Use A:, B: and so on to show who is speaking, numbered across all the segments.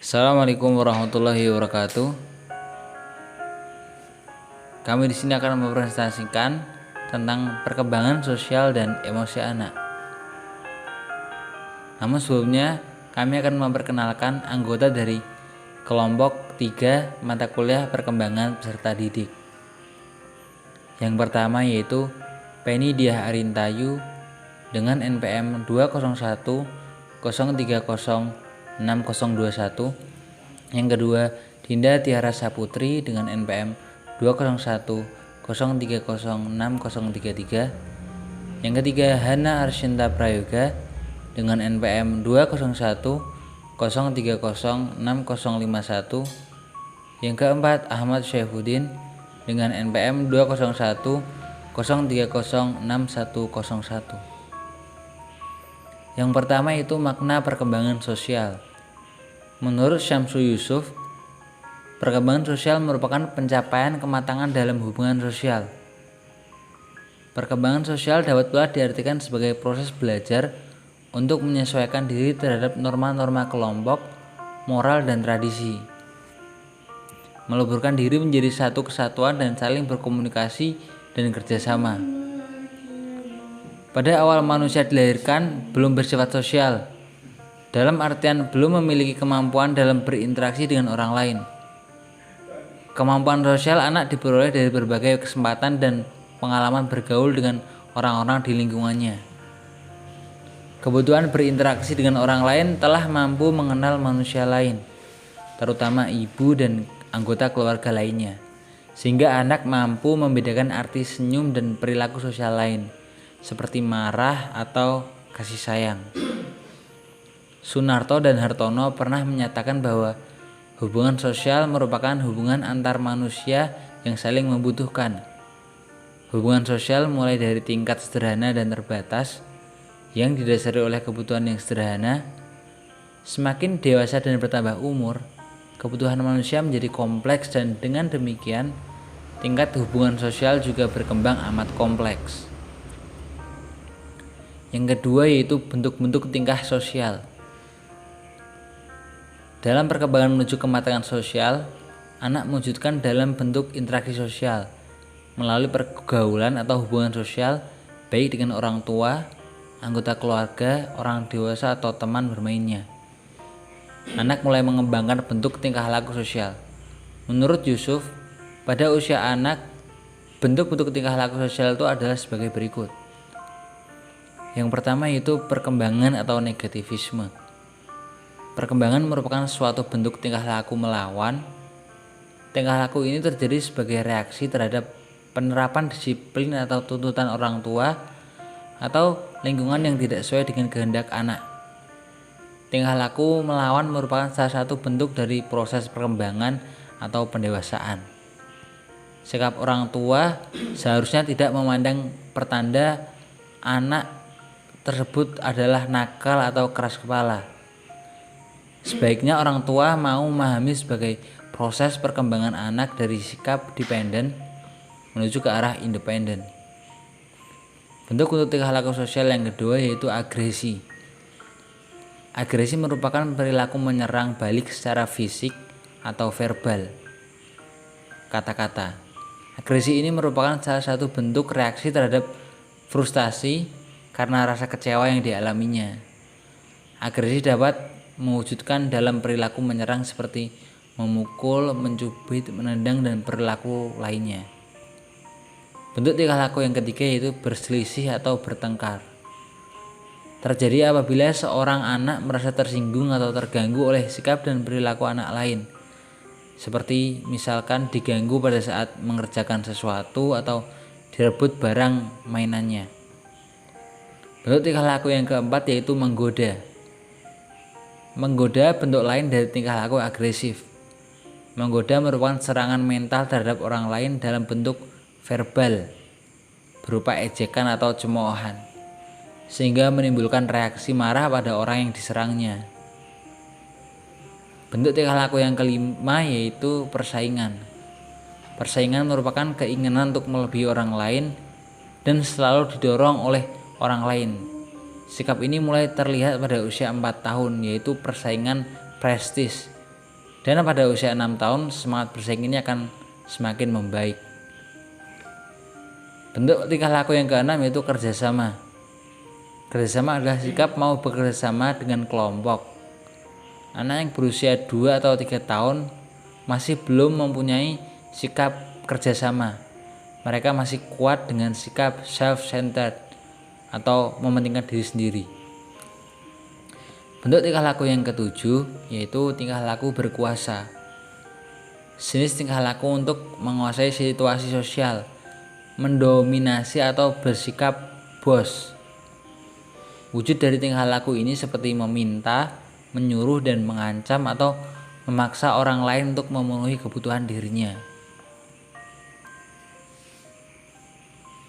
A: Assalamualaikum warahmatullahi wabarakatuh. Kami di sini akan mempresentasikan tentang perkembangan sosial dan emosi anak. Namun sebelumnya, kami akan memperkenalkan anggota dari kelompok 3 mata kuliah perkembangan peserta didik. Yang pertama yaitu Penny Diah Arintayu dengan NPM 20103060021. Yang kedua, Dinda Tiara Saputri dengan NPM 20103060033. Yang ketiga, Hana Arshinta Prayoga dengan NPM 20103060051. Yang keempat, Ahmad Syaifuddin dengan NPM 20103060101. Yang pertama itu makna perkembangan sosial. Menurut Syamsul Yusuf, perkembangan sosial merupakan pencapaian kematangan dalam hubungan sosial. Perkembangan sosial dapat pula diartikan sebagai proses belajar untuk menyesuaikan diri terhadap norma-norma kelompok, moral, dan tradisi. Meleburkan diri menjadi satu kesatuan dan saling berkomunikasi dan kerjasama. Pada awal manusia dilahirkan belum bersifat sosial, dalam artian belum memiliki kemampuan dalam berinteraksi dengan orang lain. Kemampuan sosial anak diperoleh dari berbagai kesempatan dan pengalaman bergaul dengan orang-orang di lingkungannya. Kebutuhan berinteraksi dengan orang lain telah mampu mengenal manusia lain, terutama ibu dan anggota keluarga lainnya, sehingga anak mampu membedakan arti senyum dan perilaku sosial lain, seperti marah atau kasih sayang. Sunarto dan Hartono pernah menyatakan bahwa hubungan sosial merupakan hubungan antar manusia yang saling membutuhkan. Hubungan sosial mulai dari tingkat sederhana dan terbatas yang didasari oleh kebutuhan yang sederhana. Semakin dewasa dan bertambah umur, kebutuhan manusia menjadi kompleks, dan dengan demikian tingkat hubungan sosial juga berkembang amat kompleks. Yang kedua yaitu bentuk-bentuk tingkah sosial. Dalam perkembangan menuju kematangan sosial, anak mewujudkan dalam bentuk interaksi sosial melalui pergaulan atau hubungan sosial baik dengan orang tua, anggota keluarga, orang dewasa, atau teman bermainnya. Anak mulai mengembangkan bentuk tingkah laku sosial. Menurut Yusuf, pada usia anak, bentuk-bentuk tingkah laku sosial itu adalah sebagai berikut. Yang pertama yaitu perkembangan atau negativisme. Perkembangan merupakan suatu bentuk tingkah laku melawan. Tingkah laku ini terjadi sebagai reaksi terhadap penerapan disiplin atau tuntutan orang tua atau lingkungan yang tidak sesuai dengan kehendak anak. Tingkah laku melawan merupakan salah satu bentuk dari proses perkembangan atau pendewasaan. Sikap orang tua seharusnya tidak memandang pertanda anak tersebut adalah nakal atau keras kepala. Sebaiknya orang tua mau memahami sebagai proses perkembangan anak dari sikap dependen menuju ke arah independen. Bentuk untuk tingkah laku sosial yang kedua yaitu agresi. Agresi merupakan perilaku menyerang balik secara fisik atau verbal. Kata-kata. Agresi ini merupakan salah satu bentuk reaksi terhadap frustasi karena rasa kecewa yang dialaminya. Agresi dapat mewujudkan dalam perilaku menyerang seperti memukul, mencubit, menendang, dan perilaku lainnya. Bentuk tingkah laku yang ketiga yaitu berselisih atau bertengkar. Terjadi apabila seorang anak merasa tersinggung atau terganggu oleh sikap dan perilaku anak lain, seperti misalkan diganggu pada saat mengerjakan sesuatu atau direbut barang mainannya. Bentuk tingkah laku yang keempat yaitu menggoda. Menggoda bentuk lain dari tingkah laku agresif. Menggoda merupakan serangan mental terhadap orang lain dalam bentuk verbal, berupa ejekan atau cemoohan, sehingga menimbulkan reaksi marah pada orang yang diserangnya. Bentuk tingkah laku yang kelima yaitu persaingan. Persaingan merupakan keinginan untuk melebihi orang lain dan selalu didorong oleh orang lain. Sikap ini mulai terlihat pada usia 4 tahun, yaitu persaingan prestis Dan pada usia 6 tahun semangat bersaing ini akan semakin membaik. Bentuk tingkah laku yang keenam yaitu kerjasama. Kerjasama adalah sikap mau bekerjasama dengan kelompok. Anak yang berusia 2 atau 3 tahun masih belum mempunyai sikap kerjasama. Mereka masih kuat dengan sikap self-centered atau mementingkan diri sendiri. Bentuk tingkah laku yang ketujuh yaitu tingkah laku berkuasa. Jenis tingkah laku untuk menguasai situasi sosial, mendominasi atau bersikap bos. Wujud dari tingkah laku ini seperti meminta, menyuruh dan mengancam atau memaksa orang lain untuk memenuhi kebutuhan dirinya.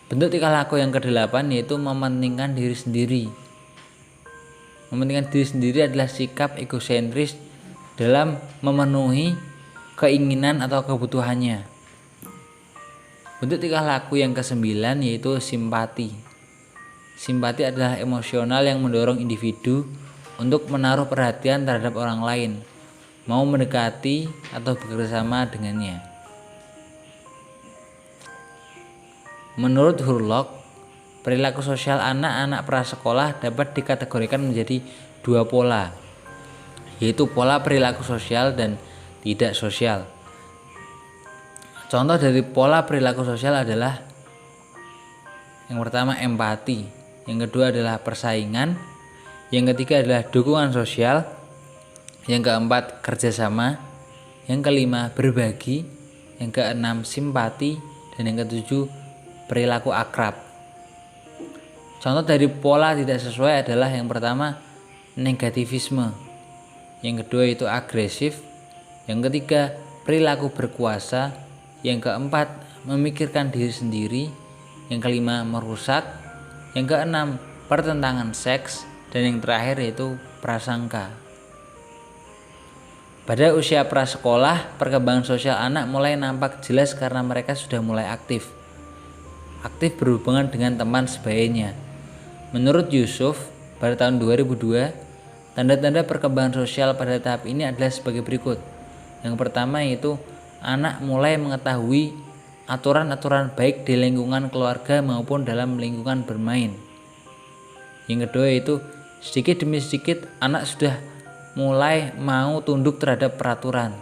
A: Bentuk tingkah laku yang kedelapan yaitu mementingkan diri sendiri. Mementingkan diri sendiri adalah sikap egosentris dalam memenuhi keinginan atau kebutuhannya. Bentuk tingkah laku yang kesembilan yaitu simpati. Simpati adalah emosional yang mendorong individu untuk menaruh perhatian terhadap orang lain, mau mendekati atau bekerjasama dengannya. Menurut Hurlock, perilaku sosial anak-anak prasekolah dapat dikategorikan menjadi dua pola, yaitu pola perilaku sosial dan tidak sosial. Contoh dari pola perilaku sosial adalah yang pertama empati, yang kedua adalah persaingan, yang ketiga adalah dukungan sosial, yang keempat kerjasama, yang kelima berbagi, yang keenam simpati, dan yang ketujuh perilaku akrab. Contoh dari pola tidak sesuai adalah yang pertama negativisme, yang kedua itu agresif, yang ketiga perilaku berkuasa, yang keempat memikirkan diri sendiri, yang kelima merusak, yang keenam pertentangan seks, dan yang terakhir yaitu prasangka. Pada usia prasekolah, perkembangan sosial anak mulai nampak jelas karena mereka sudah mulai aktif berhubungan dengan teman sebayanya. Menurut Yusuf, pada tahun 2002, tanda-tanda perkembangan sosial pada tahap ini adalah sebagai berikut. Yang pertama yaitu anak mulai mengetahui aturan-aturan baik di lingkungan keluarga maupun dalam lingkungan bermain. Yang kedua yaitu sedikit demi sedikit anak sudah mulai mau tunduk terhadap peraturan,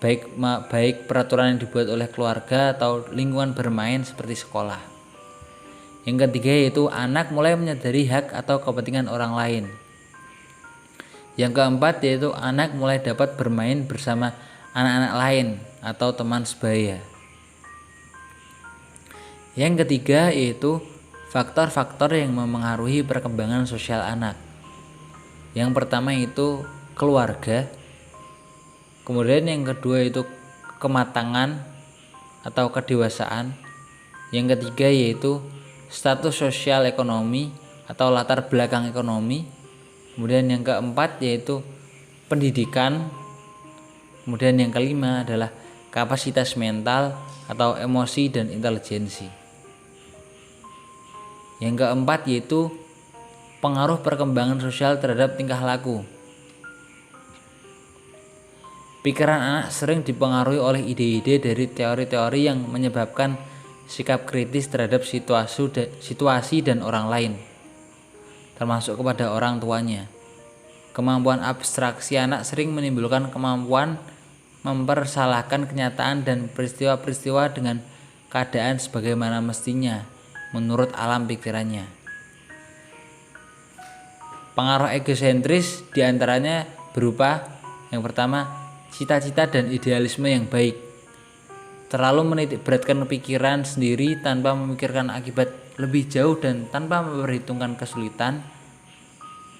A: baik peraturan yang dibuat oleh keluarga atau lingkungan bermain seperti sekolah. Yang ketiga yaitu anak mulai menyadari hak atau kepentingan orang lain. Yang keempat yaitu anak mulai dapat bermain bersama anak-anak lain atau teman sebaya. Yang ketiga yaitu faktor-faktor yang memengaruhi perkembangan sosial anak. Yang pertama itu keluarga. Kemudian yang kedua itu kematangan atau kedewasaan. Yang ketiga yaitu status sosial ekonomi atau latar belakang ekonomi. Kemudian yang keempat yaitu pendidikan. Kemudian yang kelima adalah kapasitas mental atau emosi dan intelijensi. Yang keempat yaitu pengaruh perkembangan sosial terhadap tingkah laku. Pikiran anak sering dipengaruhi oleh ide-ide dari teori-teori yang menyebabkan sikap kritis terhadap situasi dan orang lain, termasuk kepada orang tuanya. Kemampuan abstraksi anak sering menimbulkan kemampuan mempersalahkan kenyataan dan peristiwa-peristiwa dengan keadaan sebagaimana mestinya menurut alam pikirannya. Pengaruh egosentris diantaranya berupa yang pertama cita-cita dan idealisme yang baik, terlalu menitik beratkan pikiran sendiri tanpa memikirkan akibat lebih jauh dan tanpa memperhitungkan kesulitan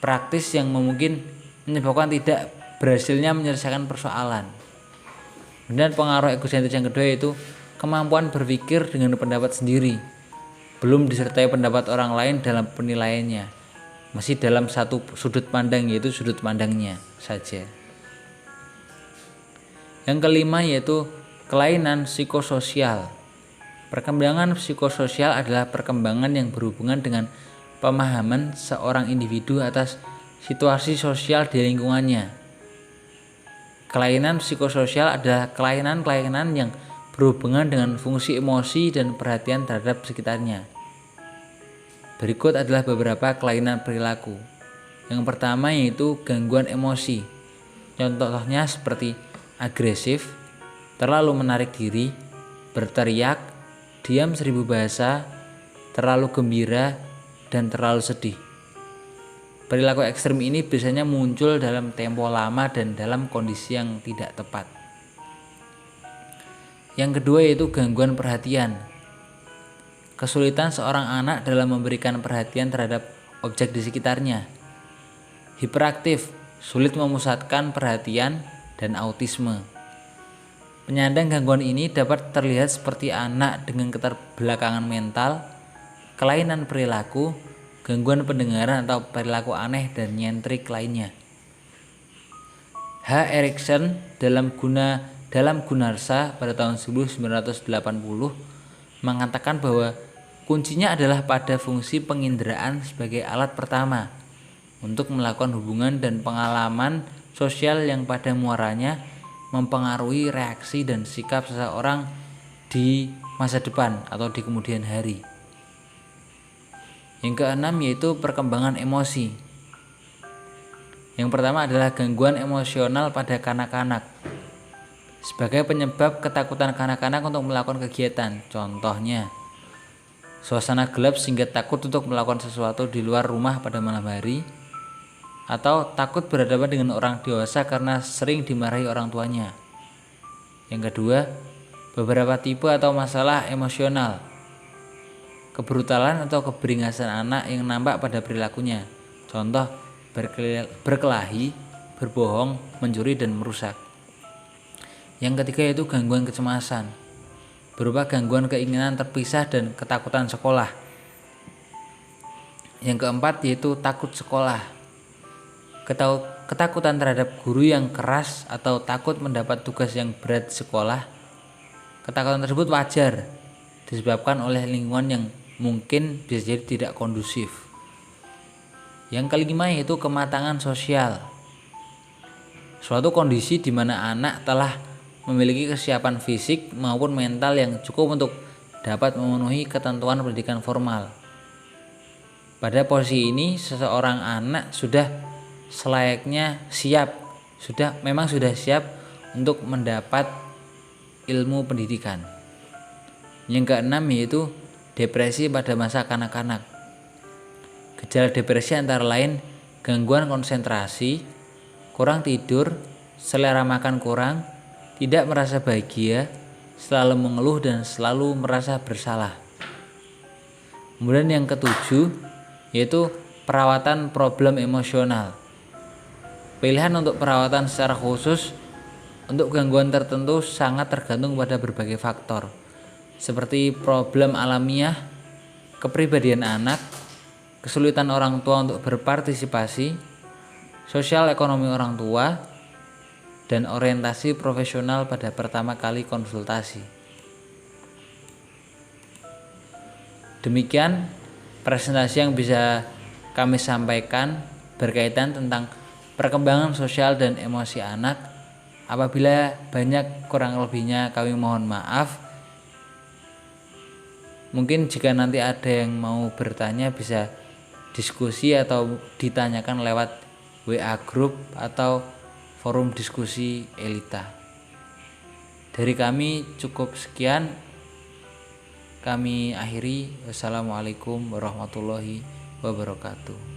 A: praktis yang mungkin menyebabkan tidak berhasilnya menyelesaikan persoalan. Dan pengaruh egosentris yang kedua yaitu kemampuan berpikir dengan pendapat sendiri, belum disertai pendapat orang lain dalam penilaiannya, masih dalam satu sudut pandang yaitu sudut pandangnya saja. Yang kelima yaitu kelainan psikososial. Perkembangan psikososial adalah perkembangan yang berhubungan dengan pemahaman seorang individu atas situasi sosial di lingkungannya. Kelainan psikososial adalah kelainan-kelainan yang berhubungan dengan fungsi emosi dan perhatian terhadap sekitarnya. Berikut adalah beberapa kelainan perilaku. Yang pertama yaitu gangguan emosi. Contohnya seperti agresif, terlalu menarik diri, berteriak, diam 1000 bahasa, terlalu gembira, dan terlalu sedih. Perilaku ekstrem ini biasanya muncul dalam tempo lama dan dalam kondisi yang tidak tepat. Yang kedua yaitu gangguan perhatian. Kesulitan seorang anak dalam memberikan perhatian terhadap objek di sekitarnya. Hiperaktif, sulit memusatkan perhatian, dan autisme. Penyandang gangguan ini dapat terlihat seperti anak dengan keterbelakangan mental, kelainan perilaku, gangguan pendengaran atau perilaku aneh dan nyentrik lainnya. H. Erikson dalam Gunarsa pada tahun 1980 mengatakan bahwa kuncinya adalah pada fungsi penginderaan sebagai alat pertama untuk melakukan hubungan dan pengalaman sosial yang pada muaranya mempengaruhi reaksi dan sikap seseorang di masa depan atau di kemudian hari. Yang keenam yaitu perkembangan emosi. Yang pertama adalah gangguan emosional pada kanak-kanak. Sebagai penyebab ketakutan kanak-kanak untuk melakukan kegiatan, contohnya suasana gelap sehingga takut untuk melakukan sesuatu di luar rumah pada malam hari, atau takut berhadapan dengan orang dewasa karena sering dimarahi orang tuanya. Yang kedua, beberapa tipe atau masalah emosional. Kebrutalan atau keberingasan anak yang nampak pada perilakunya, contoh berkelahi, berbohong, mencuri, dan merusak. Yang ketiga yaitu gangguan kecemasan, berupa gangguan keinginan terpisah dan ketakutan sekolah. Yang keempat yaitu takut sekolah, ketakutan terhadap guru yang keras atau takut mendapat tugas yang berat di sekolah. Ketakutan tersebut wajar, disebabkan oleh lingkungan yang mungkin bisa jadi tidak kondusif. Yang kelima yaitu kematangan sosial, suatu kondisi di mana anak telah memiliki kesiapan fisik maupun mental yang cukup untuk dapat memenuhi ketentuan pendidikan formal. Pada posisi ini seseorang anak sudah selayaknya memang sudah siap untuk mendapat ilmu pendidikan. Yang keenam yaitu depresi pada masa kanak-kanak. Gejala depresi antara lain gangguan konsentrasi, kurang tidur, selera makan kurang, tidak merasa bahagia, selalu mengeluh dan selalu merasa bersalah. Kemudian yang ketujuh yaitu perawatan problem emosional. Pilihan untuk perawatan secara khusus untuk gangguan tertentu sangat tergantung pada berbagai faktor, seperti problem alamiah, kepribadian anak, kesulitan orang tua untuk berpartisipasi, sosial ekonomi orang tua, dan orientasi profesional pada pertama kali konsultasi. Demikian presentasi yang bisa kami sampaikan berkaitan tentang perkembangan sosial dan emosi anak. Apabila banyak kurang lebihnya kami mohon maaf. Mungkin jika nanti ada yang mau bertanya bisa diskusi atau ditanyakan lewat WA group atau forum diskusi Elita. Dari kami cukup sekian. Kami akhiri. Wassalamualaikum warahmatullahi wabarakatuh.